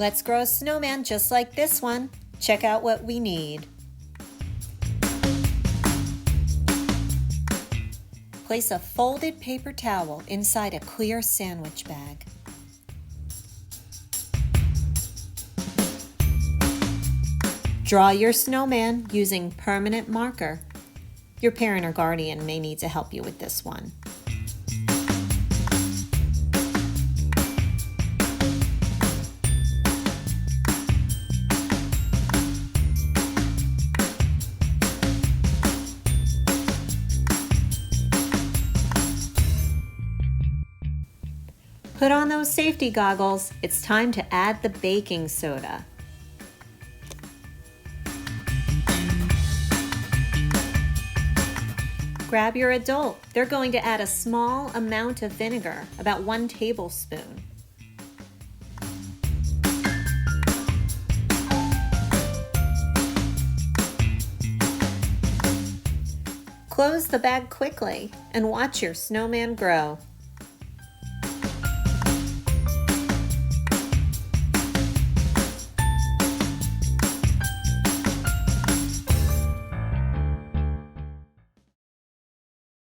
Let's grow a snowman just like this one. Check out what we need. Place a folded paper towel inside a clear sandwich bag. Draw your snowman using permanent marker. Your parent or guardian may need to help you with this one. Put on those safety goggles. It's time to add the baking soda. Grab your adult. They're going to add a small amount of vinegar, about 1 tablespoon. Close the bag quickly and watch your snowman grow.